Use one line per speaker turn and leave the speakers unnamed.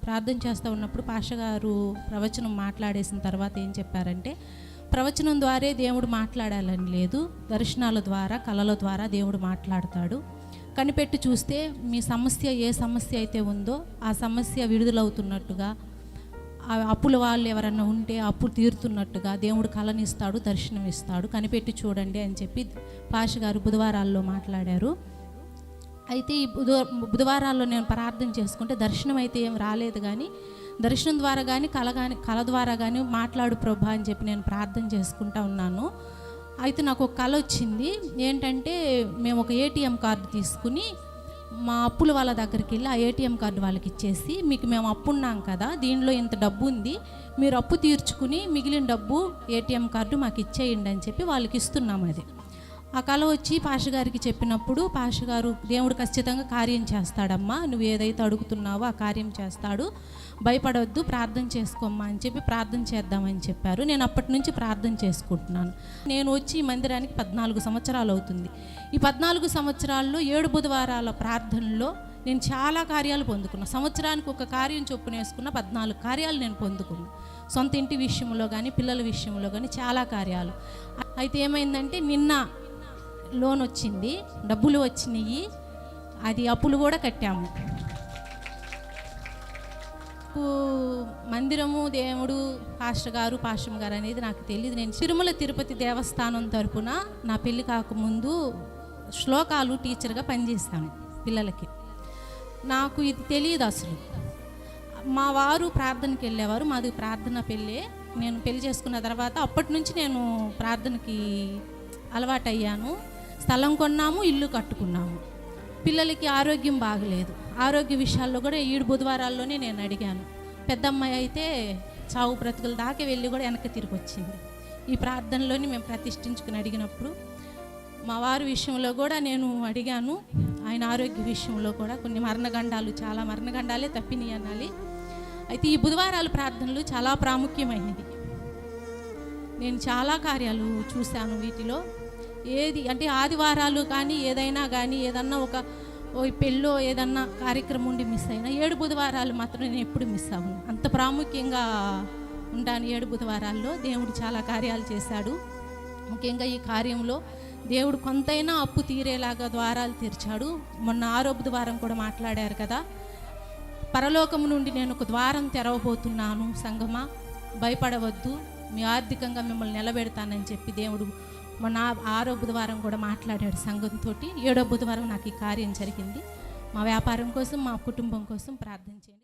ప్రార్థన చేస్తూ ఉన్నప్పుడు పాస్టర్ గారు ప్రవచనం మాట్లాడేసిన తర్వాత ఏం చెప్పారంటే, ప్రవచనం ద్వారా దేవుడు మాట్లాడాలని లేదు, దర్శనాల ద్వారా కళల ద్వారా దేవుడు మాట్లాడతాడు. కనిపెట్టి చూస్తే మీ సమస్య ఏ సమస్య అయితే ఉందో ఆ సమస్య విడుదలవుతున్నట్టుగా, అప్పుల వాళ్ళు ఎవరన్నా ఉంటే అప్పులు తీరుతున్నట్టుగా దేవుడు కళనిస్తాడు, దర్శనం ఇస్తాడు, కనిపెట్టి చూడండి అని చెప్పి పాస్టర్ గారు బుధవారాల్లో మాట్లాడారు. అయితే ఈ బుధవారాల్లో నేను ప్రార్థన చేసుకుంటే దర్శనం అయితే ఏం రాలేదు, కానీ దర్శనం ద్వారా కానీ కళ ద్వారా కానీ మాట్లాడు ప్రభా అని చెప్పి నేను ప్రార్థన చేసుకుంటా ఉన్నాను. అయితే నాకు ఒక కళ వచ్చింది. ఏంటంటే, మేము ఒక ఏటీఎం కార్డు తీసుకుని మా అప్పుల వాళ్ళ దగ్గరికి వెళ్ళి ఆ ఏటీఎం కార్డు వాళ్ళకి ఇచ్చేసి, మీకు మేము అప్పు ఉన్నాం కదా, దీనిలో ఇంత డబ్బు ఉంది, మీరు అప్పు తీర్చుకుని మిగిలిన డబ్బు ఏటీఎం కార్డు మాకు ఇచ్చేయండి అని చెప్పి వాళ్ళకి ఇస్తున్నాం. అది ఆ కళ వచ్చి పాస్టర్ గారికి చెప్పినప్పుడు పాస్టర్ గారు, దేవుడు ఖచ్చితంగా కార్యం చేస్తాడమ్మా, నువ్వు ఏదైతే అడుగుతున్నావో ఆ కార్యం చేస్తాడు, భయపడవద్దు, ప్రార్థన చేసుకోమ్మా అని చెప్పి ప్రార్థన చేద్దామని చెప్పారు. నేను అప్పటి నుంచి ప్రార్థన చేసుకుంటున్నాను. నేను వచ్చి ఈ మందిరానికి 14 సంవత్సరాలు అవుతుంది. ఈ 14 సంవత్సరాల్లో 7 బుధవారాల ప్రార్థనలో నేను చాలా కార్యాలు పొందుకున్నాను. సంవత్సరానికి ఒక కార్యం చొప్పున వేసుకున్న 14 కార్యాలు నేను పొందుకున్నాను. సొంత ఇంటి విషయంలో కానీ పిల్లల విషయంలో కానీ చాలా కార్యాలు. అయితే ఏమైందంటే, నిన్న లోన్ వచ్చింది, డబ్బులు వచ్చినాయి, అది అప్పులు కూడా కట్టాము. మందిరము, దేవుడు, పాస్టర్ గారు అనేది నాకు తెలియదు. నేను తిరుమల తిరుపతి దేవస్థానం తరపున నా పెళ్ళి కాకముందు శ్లోకాలు టీచర్గా పనిచేస్తాను పిల్లలకి. నాకు ఇది తెలియదు అసలు. మా వారు ప్రార్థనకి వెళ్ళేవారు, మాది ప్రార్థన పెళ్ళే. నేను పెళ్లి చేసుకున్న తర్వాత అప్పటి నుంచి నేను ప్రార్థనకి అలవాటయ్యాను. స్థలం కొన్నాము, ఇల్లు కట్టుకున్నాము. పిల్లలకి ఆరోగ్యం బాగలేదు. ఆరోగ్య విషయాల్లో కూడా 7 బుధవారాల్లోనే నేను అడిగాను. పెద్దమ్మాయి అయితే చావు బ్రతుకుల దాకా వెళ్ళి కూడా వెనక్కి తిరిగి వచ్చింది. ఈ ప్రార్థనలోని మేము ప్రతిష్ఠించుకుని అడిగినప్పుడు మా వారి విషయంలో కూడా నేను అడిగాను. ఆయన ఆరోగ్య విషయంలో కూడా కొన్ని మరణగండాలు, చాలా మరణగండాలే తప్పినాయి అనాలి. అయితే ఈ బుధవారాల ప్రార్థనలు చాలా ప్రాముఖ్యమైనవి. నేను చాలా కార్యాలు చూశాను వీటిలో. ఏది అంటే ఆదివారాలు కానీ ఏదన్నా ఒక పెళ్ళో ఏదన్నా కార్యక్రమం ఉండి మిస్ అయినా 7 బుధవారాలు మాత్రం నేను ఎప్పుడు మిస్ అవ్వను. అంత ప్రాముఖ్యంగా ఉంటాను. 7 బుధవారాల్లో దేవుడు చాలా కార్యాలు చేశాడు. ముఖ్యంగా ఈ కార్యంలో దేవుడు కొంతైనా అప్పు తీరేలాగా ద్వారాలు తెరిచాడు. మొన్న 6వ బుధవారం కూడా మాట్లాడారు కదా, పరలోకము నుండి నేను ఒక ద్వారం తెరవబోతున్నాను, సంగమా భయపడవద్దు, మీ ఆర్థికంగా మిమ్మల్ని నిలబెడతానని చెప్పి దేవుడు మొన్న 6వ బుధవారం కూడా మాట్లాడాడు సంఘంతో. 7వ బుధవారం నాకు ఈ కార్యం జరిగింది. మా వ్యాపారం కోసం, మా కుటుంబం కోసం ప్రార్థన చేయండి.